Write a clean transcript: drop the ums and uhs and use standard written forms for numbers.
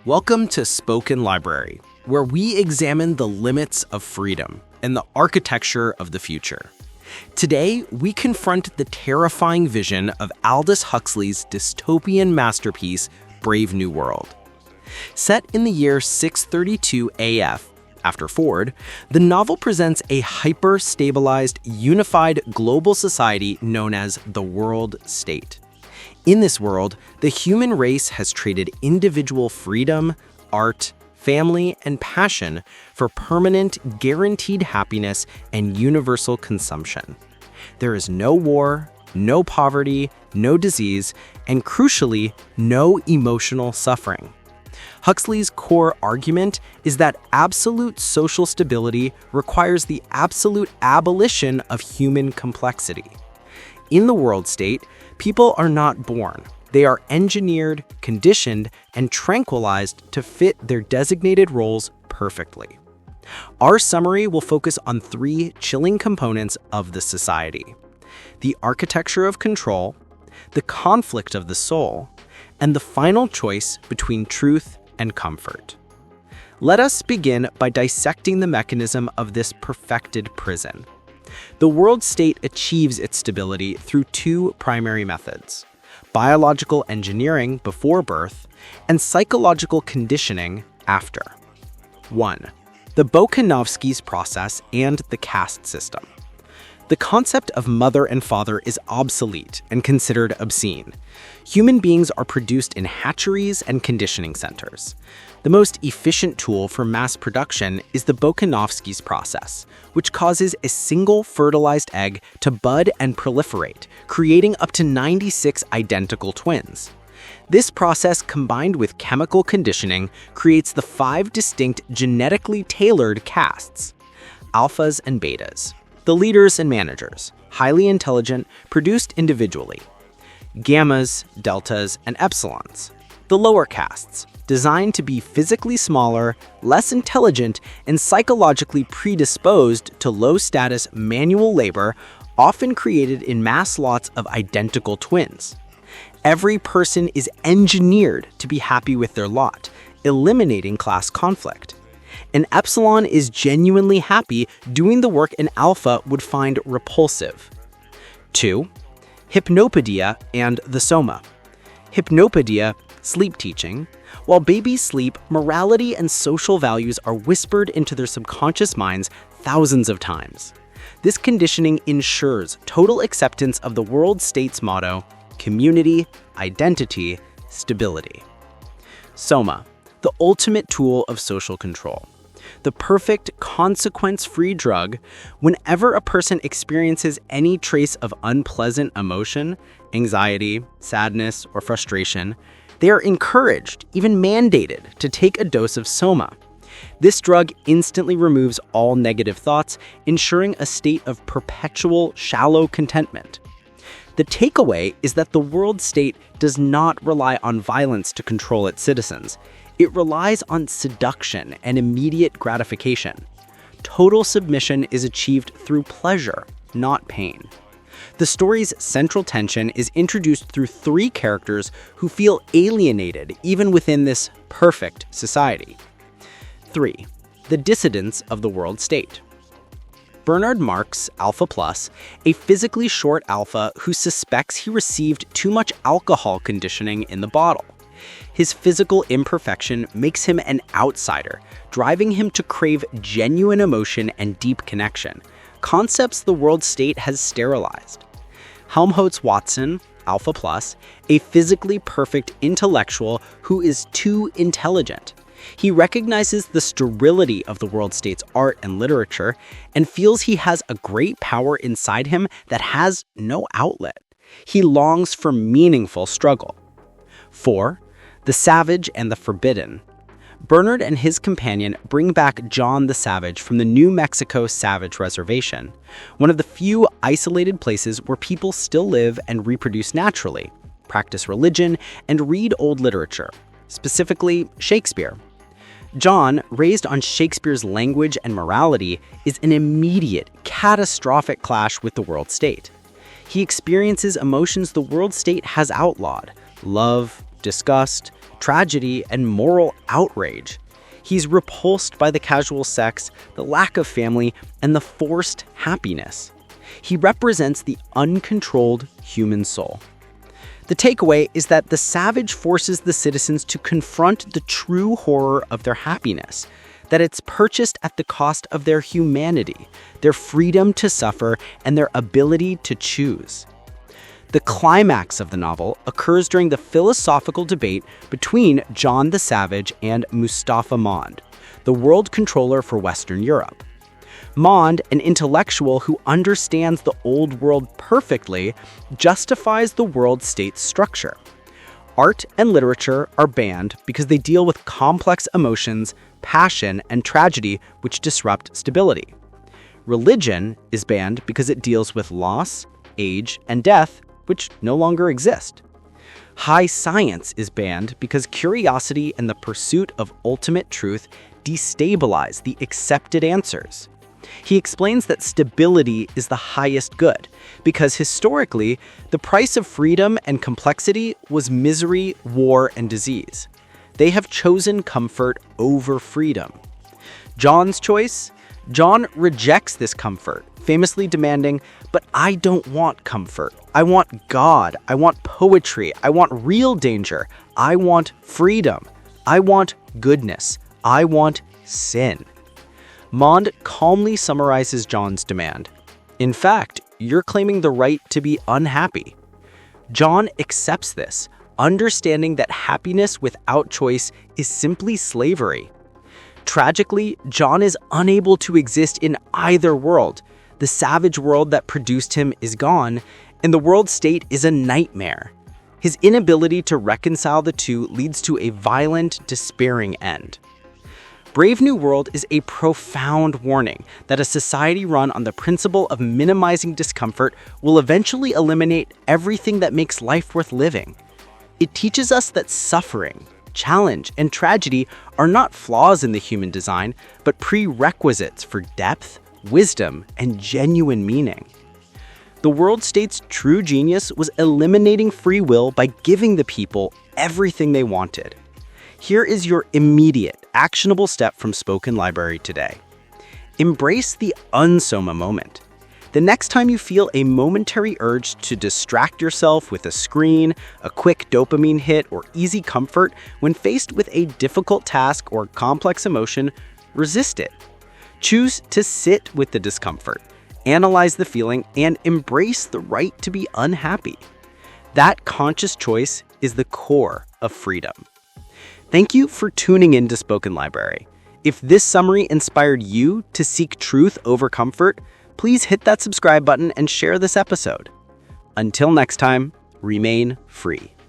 Welcome to Spoken Library, where we examine the limits of freedom and the architecture of the future. Today, we confront the terrifying vision of Aldous Huxley's dystopian masterpiece, Brave New World. Set in the year 632 AF, after Ford, the novel presents a hyper-stabilized, unified global society known as the World State. In this world, the human race has traded individual freedom, art, family, and passion for permanent, guaranteed happiness and universal consumption. There is no war, no poverty, no disease, and crucially, no emotional suffering. Huxley's core argument is that absolute social stability requires the absolute abolition of human complexity. In the world state, people are not born. They are engineered, conditioned, and tranquilized to fit their designated roles perfectly. Our summary will focus on three chilling components of the society: the architecture of control, the conflict of the soul, and the final choice between truth and comfort. Let us begin by dissecting the mechanism of this perfected prison. The world state achieves its stability through two primary methods: biological engineering before birth and psychological conditioning after. 1. The Bokanovsky's process and the caste system. The concept of mother and father is obsolete and considered obscene. Human beings are produced in hatcheries and conditioning centers. The most efficient tool for mass production is the Bokanovsky's process, which causes a single fertilized egg to bud and proliferate, creating up to 96 identical twins. This process, combined with chemical conditioning, creates the 5 distinct genetically tailored castes: alphas and betas. The leaders and managers, highly intelligent, produced individually. Gammas, deltas, and epsilons. The lower castes, designed to be physically smaller, less intelligent, and psychologically predisposed to low-status manual labor, often created in mass lots of identical twins. Every person is engineered to be happy with their lot, eliminating class conflict. An epsilon is genuinely happy doing the work an alpha would find repulsive. 2. Hypnopedia and the soma. Hypnopedia, sleep teaching. While babies sleep, morality and social values are whispered into their subconscious minds thousands of times. This conditioning ensures total acceptance of the world state's motto: community, identity, stability. Soma, the ultimate tool of social control. The perfect consequence-free drug. Whenever a person experiences any trace of unpleasant emotion, anxiety, sadness, or frustration, they are encouraged, even mandated, to take a dose of soma. This drug instantly removes all negative thoughts, ensuring a state of perpetual, shallow contentment. The takeaway is that the world state does not rely on violence to control its citizens. It relies on seduction and immediate gratification. Total submission is achieved through pleasure, not pain. The story's central tension is introduced through 3 characters who feel alienated even within this perfect society. 3. The dissidents of the world state. Bernard Marx, Alpha Plus, a physically short alpha who suspects he received too much alcohol conditioning in the bottle. His physical imperfection makes him an outsider, driving him to crave genuine emotion and deep connection, concepts the world state has sterilized. Helmholtz Watson, Alpha Plus, a physically perfect intellectual who is too intelligent. He recognizes the sterility of the world state's art and literature and feels he has a great power inside him that has no outlet. He longs for meaningful struggle. 4. The savage and the forbidden. Bernard and his companion bring back John the Savage from the New Mexico Savage Reservation, one of the few isolated places where people still live and reproduce naturally, practice religion, and read old literature, specifically Shakespeare. John, raised on Shakespeare's language and morality, is an immediate, catastrophic clash with the world state. He experiences emotions the world state has outlawed: love, disgust, tragedy, and moral outrage. He's repulsed by the casual sex, the lack of family, and the forced happiness. He represents the uncontrolled human soul. The takeaway is that the savage forces the citizens to confront the true horror of their happiness, that it's purchased at the cost of their humanity, their freedom to suffer, and their ability to choose. The climax of the novel occurs during the philosophical debate between John the Savage and Mustafa Mond, the world controller for Western Europe. Mond, an intellectual who understands the old world perfectly, justifies the world state's structure. Art and literature are banned because they deal with complex emotions, passion, and tragedy which disrupt stability. Religion is banned because it deals with loss, age, and death, which no longer exist. High science is banned because curiosity and the pursuit of ultimate truth destabilize the accepted answers. He explains that stability is the highest good, because historically, the price of freedom and complexity was misery, war, and disease. They have chosen comfort over freedom. John's choice? John rejects this comfort, famously demanding, "But I don't want comfort. I want God. I want poetry. I want real danger. I want freedom. I want goodness. I want sin." Mond calmly summarizes John's demand. "In fact, you're claiming the right to be unhappy." John accepts this, understanding that happiness without choice is simply slavery. Tragically, John is unable to exist in either world. The savage world that produced him is gone, and the world state is a nightmare. His inability to reconcile the two leads to a violent, despairing end. Brave New World is a profound warning that a society run on the principle of minimizing discomfort will eventually eliminate everything that makes life worth living. It teaches us that suffering, challenge, and tragedy are not flaws in the human design, but prerequisites for depth, wisdom, and genuine meaning. The world state's true genius was eliminating free will by giving the people everything they wanted. Here is your immediate, actionable step from Spoken Library today. Embrace the unsoma moment. The next time you feel a momentary urge to distract yourself with a screen, a quick dopamine hit, or easy comfort when faced with a difficult task or complex emotion, resist it. Choose to sit with the discomfort, analyze the feeling, and embrace the right to be unhappy. That conscious choice is the core of freedom. Thank you for tuning in to Spoken Library. If this summary inspired you to seek truth over comfort, please hit that subscribe button and share this episode. Until next time, remain free.